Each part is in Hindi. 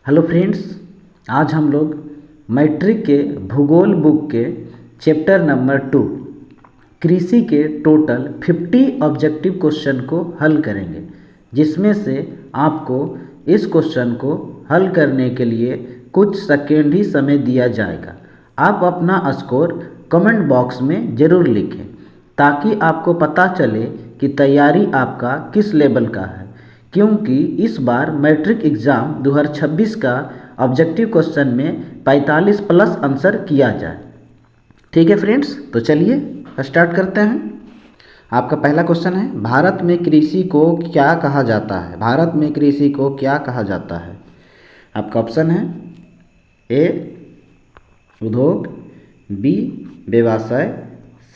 हेलो फ्रेंड्स, आज हम लोग मैट्रिक के भूगोल बुक के चैप्टर नंबर 2 कृषि के टोटल 50 ऑब्जेक्टिव क्वेश्चन को हल करेंगे, जिसमें से आपको इस क्वेश्चन को हल करने के लिए कुछ सेकेंड ही समय दिया जाएगा। आप अपना स्कोर कमेंट बॉक्स में ज़रूर लिखें ताकि आपको पता चले कि तैयारी आपका किस लेवल का है, क्योंकि इस बार मैट्रिक एग्ज़ाम 2026 का ऑब्जेक्टिव क्वेश्चन में 45 प्लस आंसर किया जाए। ठीक है फ्रेंड्स, तो चलिए स्टार्ट करते हैं। आपका पहला क्वेश्चन है, भारत में कृषि को क्या कहा जाता है? भारत में कृषि को क्या कहा जाता है? आपका ऑप्शन है ए उद्योग, बी व्यवसाय,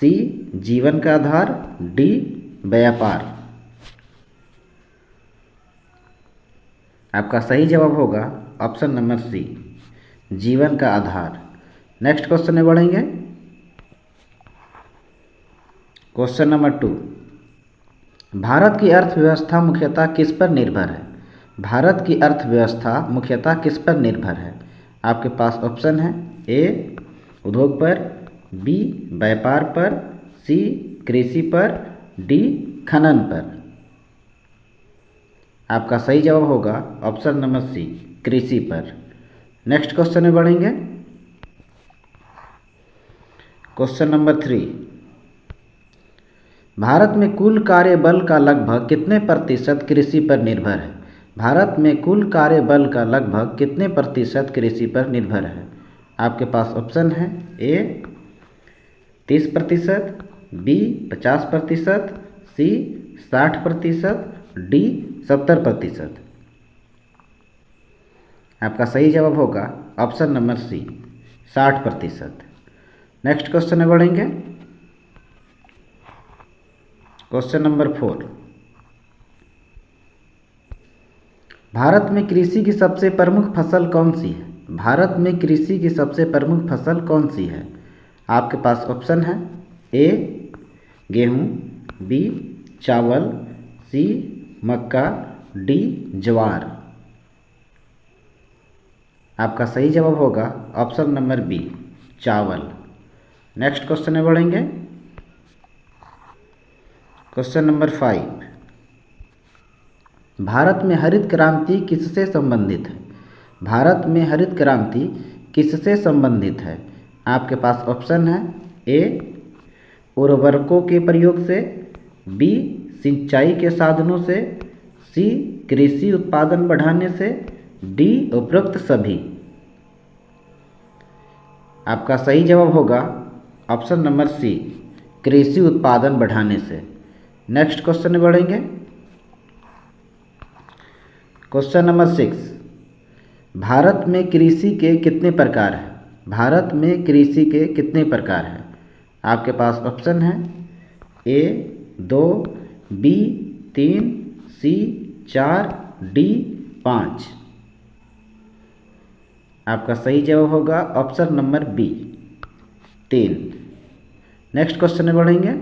सी जीवन का आधार, डी व्यापार। आपका सही जवाब होगा ऑप्शन नंबर सी, जीवन का आधार। नेक्स्ट क्वेश्चन में बढ़ेंगे। क्वेश्चन नंबर 2, भारत की अर्थव्यवस्था मुख्यतः किस पर निर्भर है? भारत की अर्थव्यवस्था मुख्यतः किस पर निर्भर है? आपके पास ऑप्शन है ए उद्योग पर, बी व्यापार पर, सी कृषि पर, डी खनन पर। आपका सही जवाब होगा ऑप्शन नंबर सी, कृषि पर। नेक्स्ट क्वेश्चन में बढ़ेंगे। क्वेश्चन नंबर 3, भारत में कुल कार्यबल का लगभग कितने प्रतिशत कृषि पर निर्भर है? भारत में कुल कार्यबल का लगभग कितने प्रतिशत कृषि पर निर्भर है? आपके पास ऑप्शन है ए 30%, बी 50%, सी 60%, डी 70%। आपका सही जवाब होगा option number C, 60%। Next question में बढ़ेंगे। क्वेश्चन नंबर 4, भारत में कृषि की सबसे प्रमुख फसल कौन सी है? भारत में कृषि की सबसे प्रमुख फसल कौन सी है? आपके पास ऑप्शन है ए गेहूँ, बी चावल, सी मक्का, डी ज्वार। आपका सही जवाब होगा ऑप्शन नंबर बी, चावल। नेक्स्ट क्वेश्चन में बढ़ेंगे। क्वेश्चन नंबर 5, भारत में हरित क्रांति किससे संबंधित है? भारत में हरित क्रांति किससे संबंधित है? आपके पास ऑप्शन है ए उर्वरकों के प्रयोग से, बी सिंचाई के साधनों से, सी कृषि उत्पादन बढ़ाने से, डी उपरोक्त सभी। आपका सही जवाब होगा ऑप्शन नंबर सी, कृषि उत्पादन बढ़ाने से। नेक्स्ट क्वेश्चन में बढ़ेंगे। क्वेश्चन नंबर 6, भारत में कृषि के कितने प्रकार हैं? भारत में कृषि के कितने प्रकार हैं? आपके पास ऑप्शन है ए 2, बी 3, सी 4, डी 5। आपका सही जवाब होगा option number B, 3। Next question में बढ़ेंगे।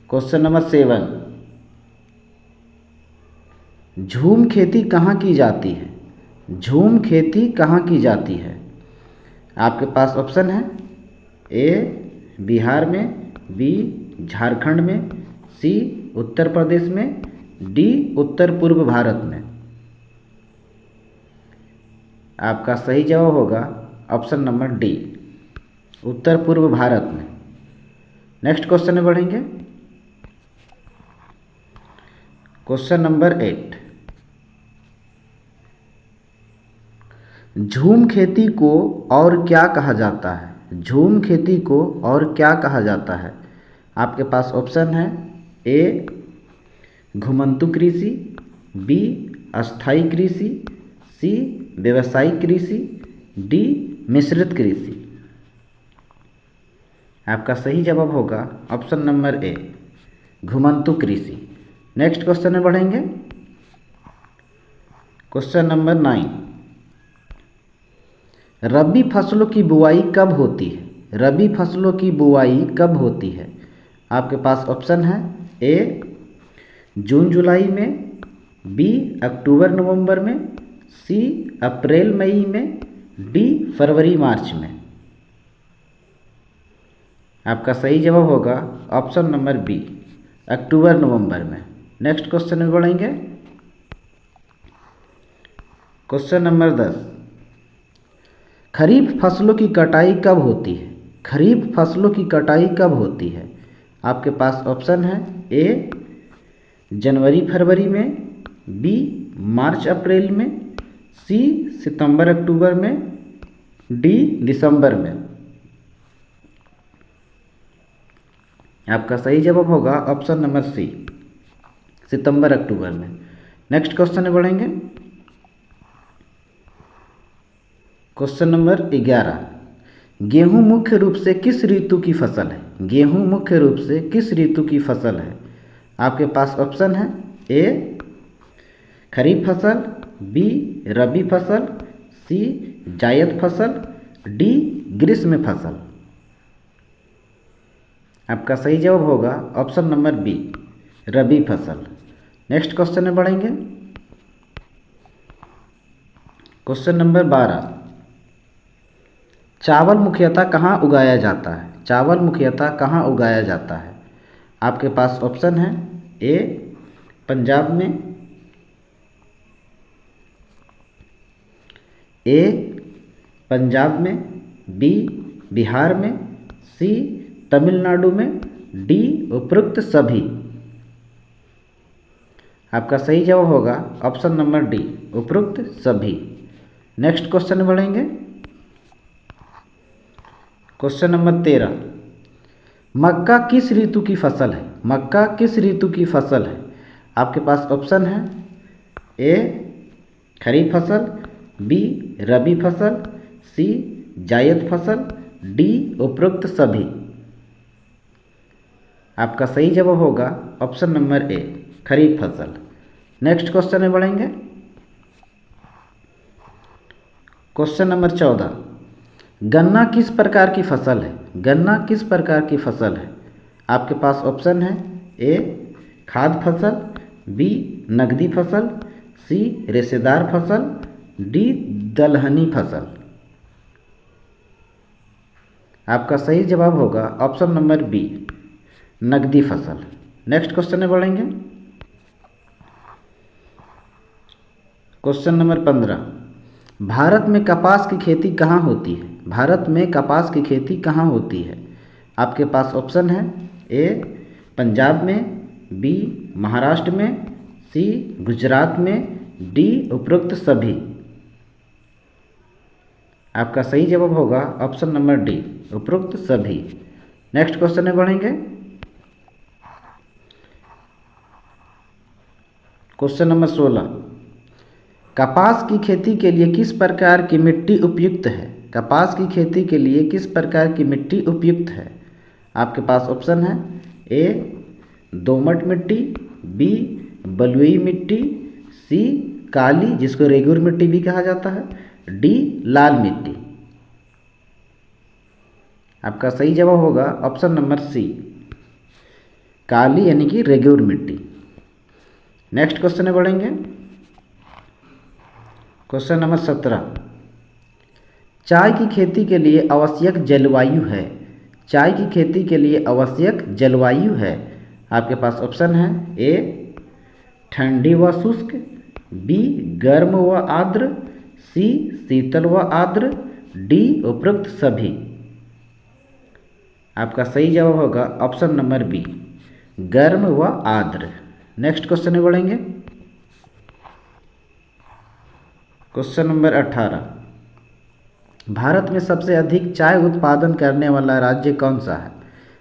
क्वेश्चन नंबर 7, झूम खेती कहाँ की जाती है? झूम खेती कहाँ की जाती है? आपके पास ऑप्शन है ए बिहार में, बी झारखंड में, सी उत्तर प्रदेश में, डी उत्तर पूर्व भारत में। आपका सही जवाब होगा ऑप्शन नंबर डी, उत्तर पूर्व भारत में। नेक्स्ट क्वेश्चन में बढ़ेंगे। क्वेश्चन नंबर 8, झूम खेती को और क्या कहा जाता है? झूम खेती को और क्या कहा जाता है? आपके पास ऑप्शन है ए घुमंतु कृषि, बी अस्थायी कृषि, सी व्यावसायिक कृषि, डी मिश्रित कृषि। आपका सही जवाब होगा ऑप्शन नंबर ए, घुमंतु कृषि। नेक्स्ट क्वेश्चन में बढ़ेंगे। क्वेश्चन नंबर 9, रबी फसलों की बुआई कब होती है? रबी फसलों की बुआई कब होती है? आपके पास ऑप्शन है ए जून जुलाई में, बी अक्टूबर नवंबर में, सी अप्रैल मई में, डी फरवरी मार्च में। आपका सही जवाब होगा ऑप्शन नंबर बी, अक्टूबर नवंबर में। नेक्स्ट क्वेश्चन में बढ़ेंगे। क्वेश्चन नंबर 10, खरीफ फसलों की कटाई कब होती है? खरीफ फसलों की कटाई कब होती है? आपके पास ऑप्शन है, ए जनवरी फरवरी में, बी मार्च अप्रैल में, सी सितंबर अक्टूबर में, डी दिसंबर में। आपका सही जवाब होगा ऑप्शन नंबर सी, सितंबर अक्टूबर में। नेक्स्ट क्वेश्चन में बढ़ेंगे। क्वेश्चन नंबर 11, गेहूं मुख्य रूप से किस ऋतु की फसल है? गेहूं मुख्य रूप से किस ऋतु की फसल है? आपके पास ऑप्शन है, ए खरीफ फसल, बी रबी फसल, सी जायद फसल, डी ग्रीष्म फसल। आपका सही जवाब होगा ऑप्शन नंबर बी, रबी फसल। नेक्स्ट क्वेश्चन में बढ़ेंगे। क्वेश्चन नंबर 12, चावल मुख्यतः कहाँ उगाया जाता है? चावल मुख्यतः कहाँ उगाया जाता है? आपके पास ऑप्शन है, ए पंजाब में, ए पंजाब में, बी बिहार में, सी तमिलनाडु में, डी उपरोक्त सभी। आपका सही जवाब होगा ऑप्शन नंबर डी, उपरोक्त सभी। नेक्स्ट क्वेश्चन में बढ़ेंगे। क्वेश्चन नंबर 13, मक्का किस ऋतु की फसल है? मक्का किस ऋतु की फसल है? आपके पास ऑप्शन है, ए खरीफ फसल, बी रबी फसल, सी जायद फसल, डी उपरोक्त सभी। आपका सही जवाब होगा ऑप्शन नंबर ए, खरीफ फसल। नेक्स्ट क्वेश्चन में बढ़ेंगे। क्वेश्चन नंबर 14, गन्ना किस प्रकार की फसल है? गन्ना किस प्रकार की फसल है? आपके पास ऑप्शन है, ए खाद्य फसल, बी नगदी फसल, सी रेशेदार फसल, डी दलहनी फसल। आपका सही जवाब होगा ऑप्शन नंबर बी, नगदी फसल। नेक्स्ट क्वेश्चन में बढ़ेंगे। क्वेश्चन नंबर 15, भारत में कपास की खेती कहाँ होती है? भारत में कपास की खेती कहाँ होती है? आपके पास ऑप्शन है, ए पंजाब में, बी महाराष्ट्र में, सी गुजरात में, डी उपरोक्त सभी। आपका सही जवाब होगा ऑप्शन नंबर डी, उपरोक्त सभी। नेक्स्ट क्वेश्चन में बढ़ेंगे। क्वेश्चन नंबर 16, कपास की खेती के लिए किस प्रकार की मिट्टी उपयुक्त है? कपास की खेती के लिए किस प्रकार की मिट्टी उपयुक्त है? आपके पास ऑप्शन है, ए दोमट मिट्टी, बी बलुई मिट्टी, सी काली जिसको रेगुर मिट्टी भी कहा जाता है, डी लाल मिट्टी। आपका सही जवाब होगा ऑप्शन नंबर सी, काली यानी कि रेगुर मिट्टी। नेक्स्ट क्वेश्चन में बढ़ेंगे। क्वेश्चन नंबर 17, चाय की खेती के लिए आवश्यक जलवायु है? चाय की खेती के लिए आवश्यक जलवायु है? आपके पास ऑप्शन है, ए ठंडी व शुष्क, बी गर्म व आर्द्र, सी शीतल व आर्द्र, डी उपरोक्त सभी। आपका सही जवाब होगा ऑप्शन नंबर बी, गर्म व आर्द्र। नेक्स्ट क्वेश्चन में बढ़ेंगे। क्वेश्चन नंबर 18, भारत में सबसे अधिक चाय उत्पादन करने वाला राज्य कौन सा है?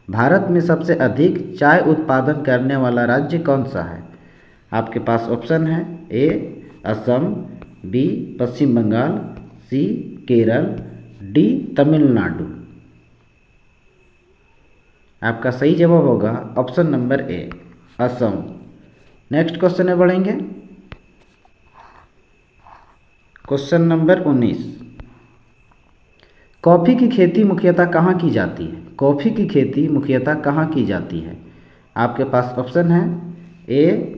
भारत में सबसे अधिक चाय उत्पादन करने वाला राज्य कौन सा है? आपके पास ऑप्शन है, ए असम, बी पश्चिम बंगाल, सी केरल, डी तमिलनाडु। आपका सही जवाब होगा ऑप्शन नंबर ए, असम। नेक्स्ट क्वेश्चन में बढ़ेंगे। क्वेश्चन नंबर 19, कॉफ़ी की खेती मुख्यतः कहाँ की जाती है? कॉफ़ी की खेती मुख्यतः कहाँ की जाती है? आपके पास ऑप्शन है, ए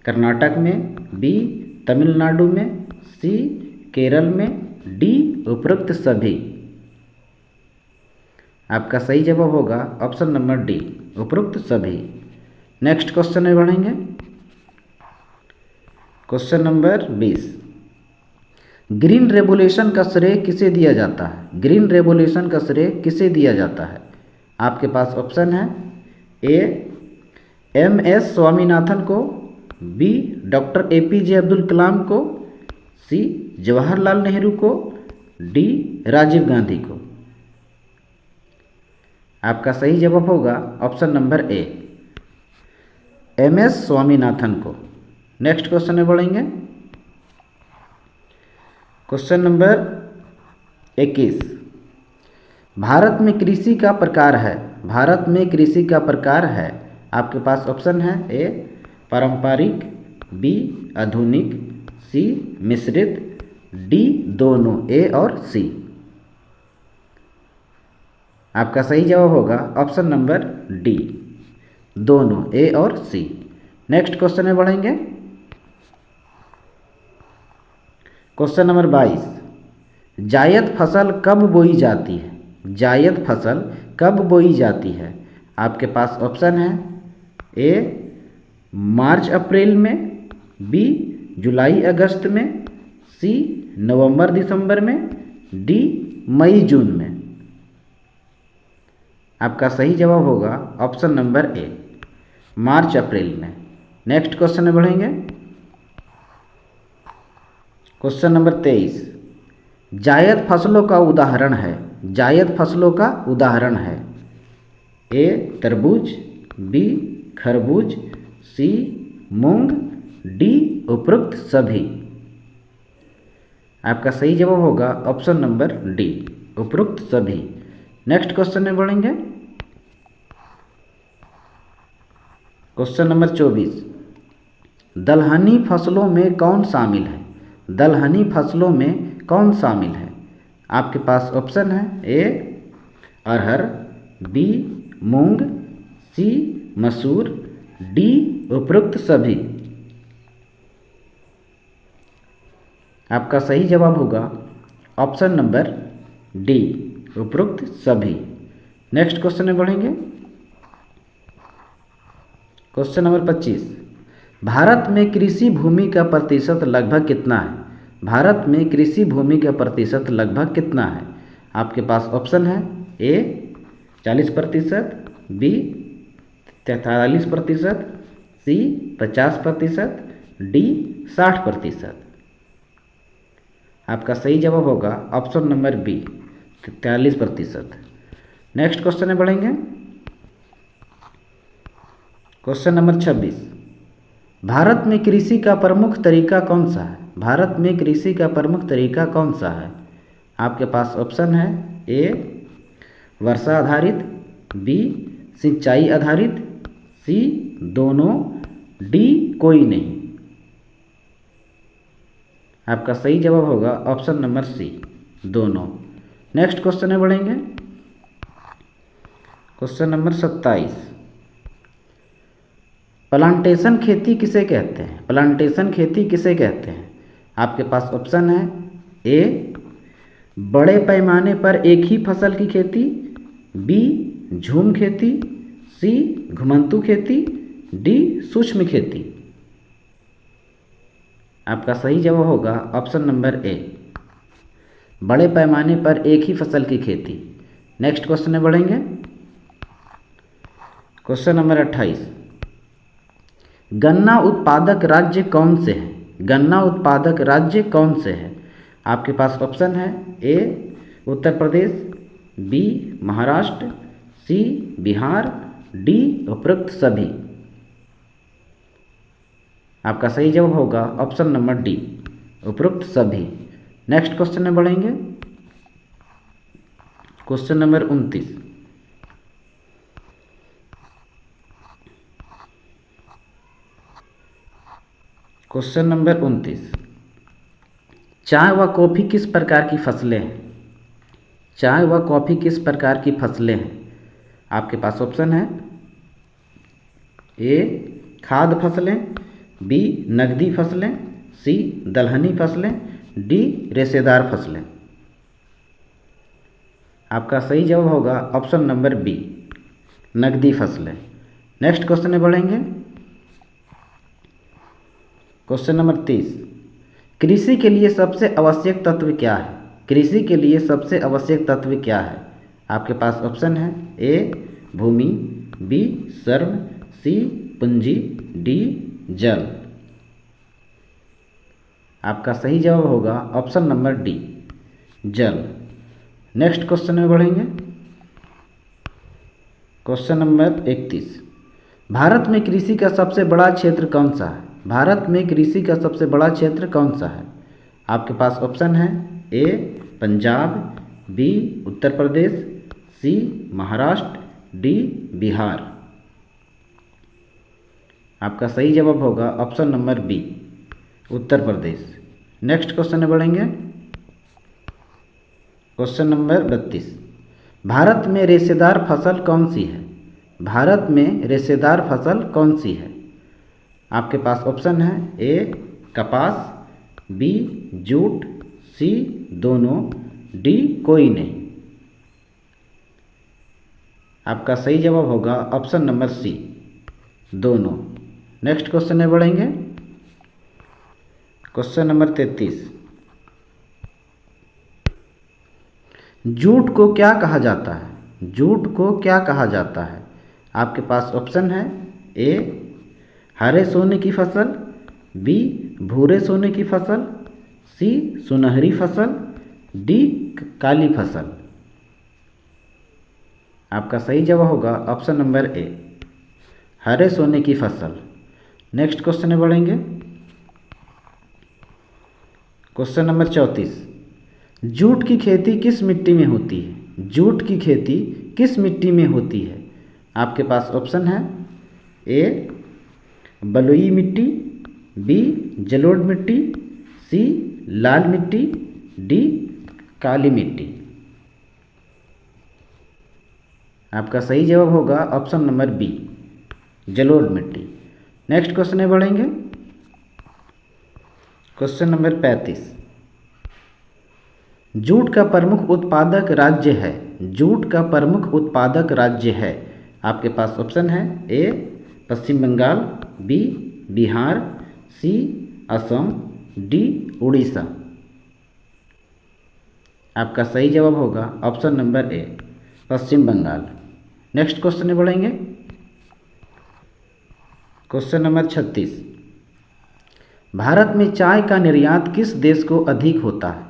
कर्नाटक में, बी तमिलनाडु में, सी केरल में, डी उपरोक्त सभी। आपका सही जवाब होगा ऑप्शन नंबर डी, उपरोक्त सभी। नेक्स्ट क्वेश्चन में बढ़ेंगे। क्वेश्चन नंबर 20, ग्रीन रेवोल्यूशन का श्रेय किसे दिया जाता है? ग्रीन रेवोल्यूशन का श्रेय किसे दिया जाता है? आपके पास ऑप्शन है, ए एम.एस. स्वामीनाथन को, B doctor APJ. Abdul Kalam को, सी जवाहरलाल नेहरू को, डी राजीव गांधी को। आपका सही जवाब होगा option number A, M S. Swaminathan को। नेक्स्ट क्वेश्चन में बढ़ेंगे। क्वेश्चन नंबर 21, भारत में कृषि का प्रकार है। भारत में कृषि का प्रकार है। आपके पास ऑप्शन है, ए पारंपरिक, बी आधुनिक, सी मिश्रित, डी दोनों, ए और सी। आपका सही जवाब होगा ऑप्शन नंबर डी, दोनों, ए और सी। नेक्स्ट क्वेश्चन में बढ़ेंगे। क्वेश्चन नंबर 22, जायद फसल कब बोई जाती है? जायद फसल कब बोई जाती है? आपके पास ऑप्शन है, ए मार्च अप्रैल में, बी जुलाई अगस्त में, सी नवंबर दिसंबर में, डी मई जून में। आपका सही जवाब होगा ऑप्शन नंबर ए, मार्च अप्रैल में। नेक्स्ट क्वेश्चन में बढ़ेंगे। क्वेश्चन नंबर 23, जायद फसलों का उदाहरण है। जायद फसलों का उदाहरण है, ए तरबूज, बी खरबूज, सी मूंग, डी उपरोक्त सभी। आपका सही जवाब होगा ऑप्शन नंबर डी, उपरोक्त सभी। नेक्स्ट क्वेश्चन में बढ़ेंगे। क्वेश्चन नंबर 24, दलहनी फसलों में कौन शामिल है? दलहनी फसलों में कौन शामिल है? आपके पास ऑप्शन है, ए अरहर, बी मूंग, सी मसूर, डी उपरोक्त सभी। आपका सही जवाब होगा ऑप्शन नंबर डी, उपरोक्त सभी। नेक्स्ट क्वेश्चन में बढ़ेंगे। क्वेश्चन नंबर 25, भारत में कृषि भूमि का प्रतिशत लगभग कितना है? भारत में कृषि भूमि का प्रतिशत लगभग कितना है? आपके पास ऑप्शन है, ए 40%, बी 43%, सी 50%, डी 60%। आपका सही जवाब होगा option number B, 43%। Next question में बढ़ेंगे। क्वेश्चन नंबर 26, भारत में कृषि का प्रमुख तरीका कौन सा है? भारत में कृषि का प्रमुख तरीका कौन सा है? आपके पास ऑप्शन है, ए वर्षा आधारित, बी सिंचाई आधारित, सी दोनों, डी कोई नहीं। आपका सही जवाब होगा ऑप्शन नंबर सी, दोनों। नेक्स्ट क्वेश्चन में बढ़ेंगे। क्वेश्चन नंबर 27, प्लांटेशन खेती किसे कहते हैं? प्लांटेशन खेती किसे कहते हैं? आपके पास ऑप्शन है, ए बड़े पैमाने पर एक ही फसल की खेती, बी झूम खेती, सी घुमंतू खेती, डी सूक्ष्म खेती। आपका सही जवाब होगा ऑप्शन नंबर ए, बड़े पैमाने पर एक ही फसल की खेती। नेक्स्ट क्वेश्चन में बढ़ेंगे। क्वेश्चन नंबर 28, गन्ना उत्पादक राज्य कौन से है? गन्ना उत्पादक राज्य कौन से है? आपके पास ऑप्शन है, ए उत्तर प्रदेश, बी महाराष्ट्र, सी बिहार, डी उपरोक्त सभी। आपका सही जवाब होगा ऑप्शन नंबर डी, उपरोक्त सभी। नेक्स्ट क्वेश्चन में बढ़ेंगे। क्वेश्चन नंबर 29, क्वेश्चन नंबर 29, चाय व कॉफ़ी किस प्रकार की फसलें हैं? चाय व कॉफ़ी किस प्रकार की फसलें हैं? आपके पास ऑप्शन है, ए खाद्य फसलें, बी नकदी फसलें, सी दलहनी फसलें, डी रेशेदार फसलें। आपका सही जवाब होगा ऑप्शन नंबर बी नकदी फसलें। नेक्स्ट क्वेश्चन में बढ़ेंगे। क्वेश्चन नंबर 30, कृषि के लिए सबसे आवश्यक तत्व क्या है? कृषि के लिए सबसे आवश्यक तत्व क्या है? आपके पास ऑप्शन है ए भूमि, बी श्रम, सी पूंजी, डी जल। आपका सही जवाब होगा ऑप्शन नंबर डी जल। नेक्स्ट क्वेश्चन में बढ़ेंगे। क्वेश्चन नंबर 31, भारत में कृषि का सबसे बड़ा क्षेत्र कौन सा है? भारत में कृषि का सबसे बड़ा क्षेत्र कौन सा है? आपके पास ऑप्शन है ए पंजाब, बी उत्तर प्रदेश, सी महाराष्ट्र, डी बिहार। आपका सही जवाब होगा option number B Uttar Pradesh. Next question में बढ़ेंगे। क्वेश्चन नंबर 32, भारत में रेशेदार फसल कौन सी है? भारत में रेशेदार फसल कौन सी है? आपके पास ऑप्शन है ए कपास, बी जूट, सी दोनों, डी कोई नहीं। आपका सही जवाब होगा ऑप्शन नंबर सी दोनों। नेक्स्ट क्वेश्चन में बढ़ेंगे। क्वेश्चन नंबर 33, जूट को क्या कहा जाता है? जूट को क्या कहा जाता है? आपके पास ऑप्शन है ए हरे सोने की फसल, बी भूरे सोने की फसल, सी सुनहरी फसल, डी काली फसल। आपका सही जवाब होगा ऑप्शन नंबर ए हरे सोने की फसल। नेक्स्ट क्वेश्चन में बढ़ेंगे। क्वेश्चन नंबर 34, जूट की खेती किस मिट्टी में होती है? जूट की खेती किस मिट्टी में होती है? आपके पास ऑप्शन है ए बलुई मिट्टी, बी जलोढ़ मिट्टी, सी लाल मिट्टी, डी काली मिट्टी। आपका सही जवाब होगा ऑप्शन नंबर बी जलोढ़ मिट्टी। नेक्स्ट क्वेश्चन में बढ़ेंगे। क्वेश्चन नंबर 35, जूट का प्रमुख उत्पादक राज्य है? जूट का प्रमुख उत्पादक राज्य है? आपके पास ऑप्शन है A Paschim Bengal, B Bihar, C Assam, D Orissa. आपका सही जवाब होगा option number A Paschim Bengal. Next question में बढ़ेंगे। क्वेश्चन नंबर 36, भारत में चाय का निर्यात किस देश को अधिक होता है?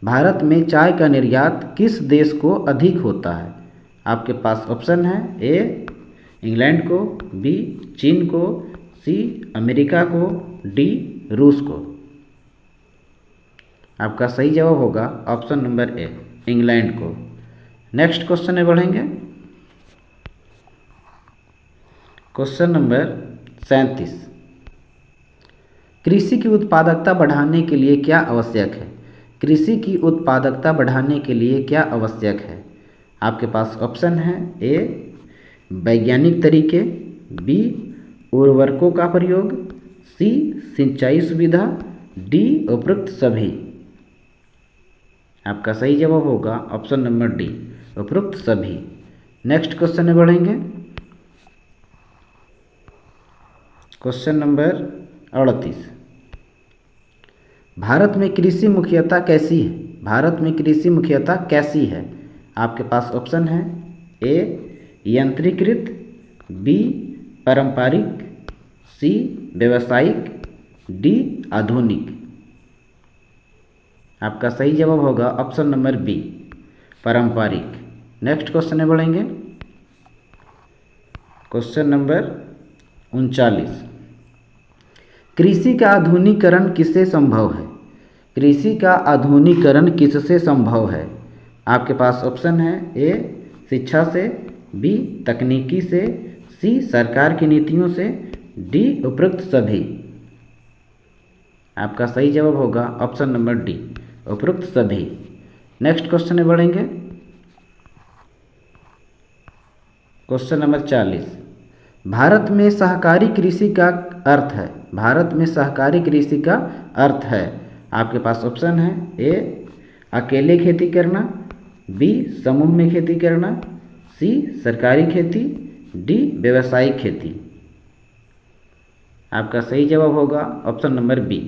भारत में चाय का निर्यात किस देश को अधिक होता है? आपके पास ऑप्शन है ए इंग्लैंड को, बी चीन को, सी अमेरिका को, डी रूस को। आपका सही जवाब होगा ऑप्शन नंबर ए इंग्लैंड को। नेक्स्ट क्वेश्चन में बढ़ेंगे। क्वेश्चन नंबर 37, कृषि की उत्पादकता बढ़ाने के लिए क्या आवश्यक है? कृषि की उत्पादकता बढ़ाने के लिए क्या आवश्यक है? आपके पास ऑप्शन है ए वैज्ञानिक तरीके, बी उर्वरकों का प्रयोग, सी सिंचाई सुविधा, डी उपरोक्त सभी। आपका सही जवाब होगा ऑप्शन नंबर डी उपरोक्त सभी। नेक्स्ट क्वेश्चन में बढ़ेंगे। क्वेश्चन नंबर 38, भारत में कृषि मुख्यतः कैसी है? भारत में कृषि मुख्यतः कैसी है? आपके पास ऑप्शन है ए यंत्रीकृत, बी पारंपरिक, सी व्यावसायिक, डी आधुनिक। आपका सही जवाब होगा ऑप्शन नंबर बी पारंपरिक। नेक्स्ट क्वेश्चन में बढ़ेंगे। क्वेश्चन नंबर 39, कृषि का आधुनिकीकरण किससे संभव है? कृषि का आधुनिकीकरण किससे संभव है? आपके पास ऑप्शन है ए शिक्षा से, बी तकनीकी से, सी सरकार की नीतियों से, डी उपरोक्त सभी। आपका सही जवाब होगा ऑप्शन नंबर डी उपरोक्त सभी। नेक्स्ट क्वेश्चन में बढ़ेंगे। क्वेश्चन नंबर 40, भारत में सहकारी कृषि का अर्थ है? भारत में सहकारी कृषि का अर्थ है? आपके पास ऑप्शन है ए अकेले खेती करना, बी समूह में खेती करना, सी सरकारी खेती, डी व्यावसायिक खेती। आपका सही जवाब होगा ऑप्शन नंबर बी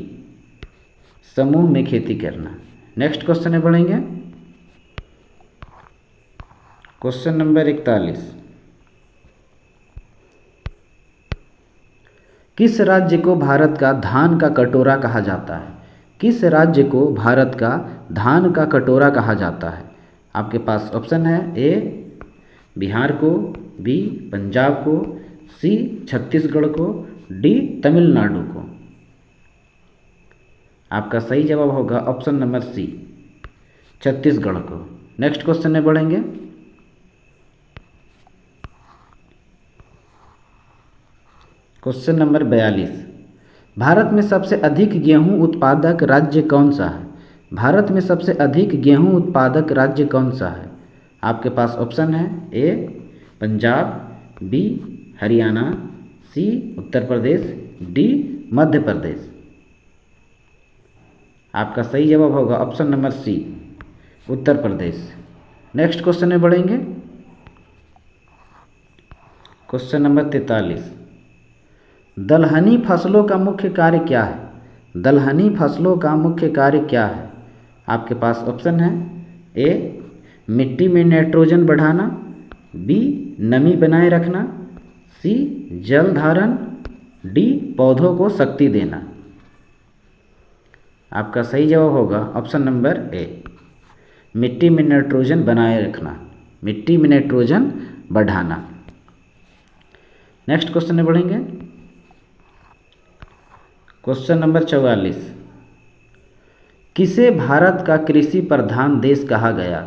समूह में खेती करना। नेक्स्ट क्वेश्चन में बढ़ेंगे। क्वेश्चन नंबर 41, किस राज्य को भारत का धान का कटोरा कहा जाता है? किस राज्य को भारत का धान का कटोरा कहा जाता है? आपके पास ऑप्शन है ए बिहार को, बी पंजाब को, सी छत्तीसगढ़ को, डी तमिलनाडु को। आपका सही जवाब होगा ऑप्शन नंबर सी छत्तीसगढ़ को। नेक्स्ट क्वेश्चन में बढ़ेंगे। क्वेश्चन नंबर 42, भारत में सबसे अधिक गेहूं उत्पादक राज्य कौन सा है? भारत में सबसे अधिक गेहूं उत्पादक राज्य कौन सा है? आपके पास ऑप्शन है ए पंजाब, बी हरियाणा, सी उत्तर प्रदेश, डी मध्य प्रदेश। आपका सही जवाब होगा ऑप्शन नंबर सी उत्तर प्रदेश। नेक्स्ट क्वेश्चन में बढ़ेंगे। क्वेश्चन नंबर 43, दलहनी फसलों का मुख्य कार्य क्या है? दलहनी फसलों का मुख्य कार्य क्या है? आपके पास ऑप्शन है ए मिट्टी में नाइट्रोजन बढ़ाना, बी नमी बनाए रखना, सी जल धारण, डी पौधों को शक्ति देना। आपका सही जवाब होगा ऑप्शन नंबर ए मिट्टी में नाइट्रोजन बनाए रखना, मिट्टी में नाइट्रोजन बढ़ाना। नेक्स्ट क्वेश्चन में बढ़ेंगे। क्वेश्चन नंबर 44, किसे भारत का कृषि प्रधान देश कहा गया?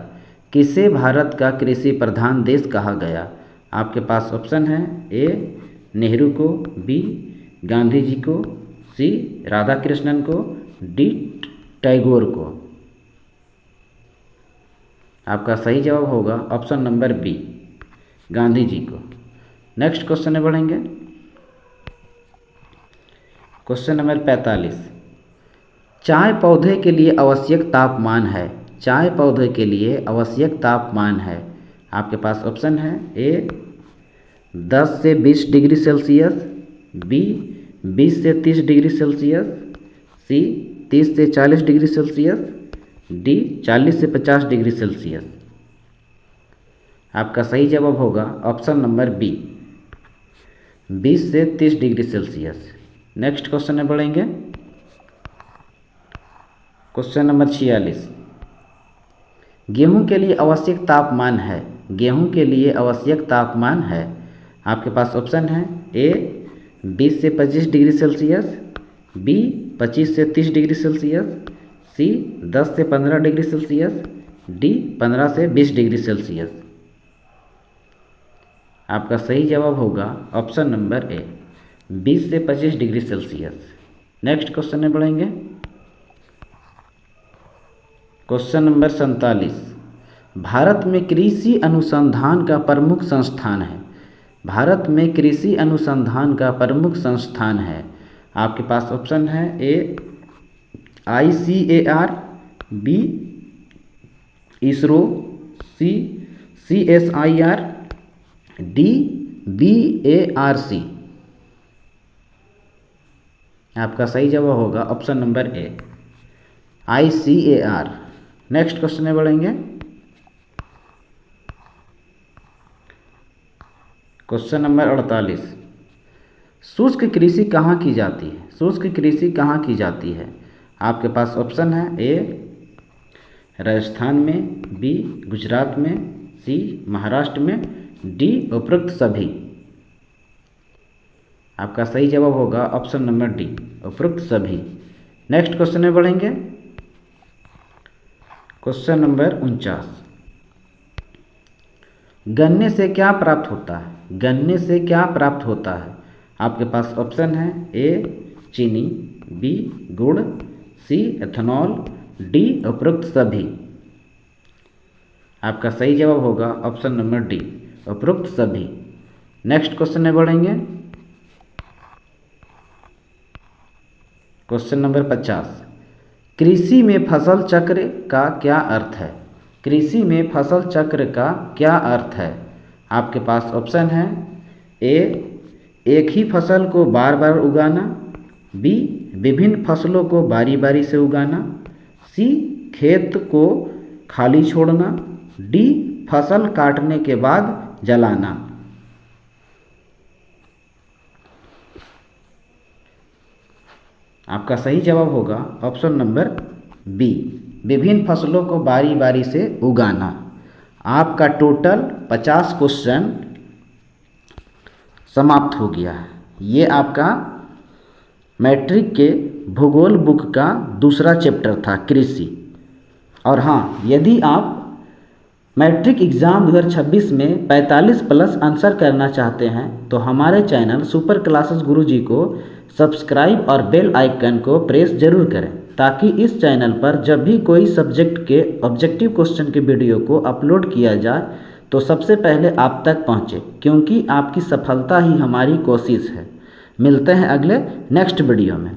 किसे भारत का कृषि प्रधान देश कहा गया? आपके पास ऑप्शन है ए नेहरू को, बी गांधी जी को, सी राधा कृष्णन को, डी टैगोर को। आपका सही जवाब होगा option number B Gandhi ji को। नेक्स्ट क्वेश्चन में बढ़ेंगे। क्वेश्चन नंबर 45, चाय पौधे के लिए आवश्यक तापमान है? चाय पौधे के लिए आवश्यक तापमान है? आपके पास ऑप्शन है ए 10 से 20 डिग्री सेल्सियस, बी 20 से 30 डिग्री सेल्सियस, सी 30 से 40 डिग्री सेल्सियस, डी 40 से 50 डिग्री सेल्सियस। आपका सही जवाब होगा ऑप्शन नंबर बी 20 से 30 डिग्री सेल्सियस। नेक्स्ट क्वेश्चन में बढ़ेंगे। क्वेश्चन नंबर 46, गेहूं के लिए आवश्यक तापमान है? गेहूं के लिए आवश्यक तापमान है? आपके पास ऑप्शन है ए 20 से 25 डिग्री सेल्सियस, बी 25 से 30 डिग्री सेल्सियस, सी 10 से 15 डिग्री सेल्सियस, डी 15 से 20 डिग्री सेल्सियस। आपका सही जवाब होगा ऑप्शन नंबर ए 20 से 25 डिग्री सेल्सियस। नेक्स्ट क्वेश्चन में बढ़ेंगे। क्वेश्चन नंबर 47, भारत में कृषि अनुसंधान का प्रमुख संस्थान है? भारत में कृषि अनुसंधान का प्रमुख संस्थान है? आपके पास ऑप्शन है ए ICAR, बी इसरो, सी CSIR, डी BARC। आपका सही जवाब होगा ऑप्शन नंबर ए ICAR। नेक्स्ट क्वेश्चन में बढ़ेंगे। क्वेश्चन नंबर 48, शुष्क कृषि कहाँ की जाती है? शुष्क कृषि कहाँ की जाती है? आपके पास ऑप्शन है ए राजस्थान में, बी गुजरात में, सी महाराष्ट्र में, डी उपरोक्त सभी। आपका सही जवाब होगा ऑप्शन नंबर डी उपरोक्त सभी। नेक्स्ट क्वेश्चन में बढ़ेंगे। क्वेश्चन नंबर 49, गन्ने से क्या प्राप्त होता है? गन्ने से क्या प्राप्त होता है? आपके पास ऑप्शन है ए चीनी, बी गुड़, सी एथेनॉल, डी उपरोक्त सभी। आपका सही जवाब होगा ऑप्शन नंबर डी उपरोक्त सभी। नेक्स्ट क्वेश्चन में बढ़ेंगे। क्वेश्चन नंबर 50, कृषि में फसल चक्र का क्या अर्थ है? कृषि में फसल चक्र का क्या अर्थ है? आपके पास ऑप्शन है, ए एक ही फसल को बार बार उगाना, बी विभिन्न फसलों को बारी बारी से उगाना, सी खेत को खाली छोड़ना, डी फसल काटने के बाद जलाना। आपका सही जवाब होगा ऑप्शन नंबर बी, विभिन्न फसलों को बारी बारी से उगाना। आपका टोटल 50 क्वेश्चन समाप्त हो गया है। ये आपका मैट्रिक के भूगोल बुक का दूसरा चैप्टर था, कृषि। और हाँ, यदि आप मैट्रिक एग्ज़ाम 2026 में 45 प्लस आंसर करना चाहते हैं तो हमारे चैनल सुपर क्लासेस गुरुजी को सब्सक्राइब और बेल आइकन को प्रेस जरूर करें, ताकि इस चैनल पर जब भी कोई सब्जेक्ट के ऑब्जेक्टिव क्वेश्चन के वीडियो को अपलोड किया जाए तो सबसे पहले आप तक पहुंचे, क्योंकि आपकी सफलता ही हमारी कोशिश है। मिलते हैं अगले नेक्स्ट वीडियो में।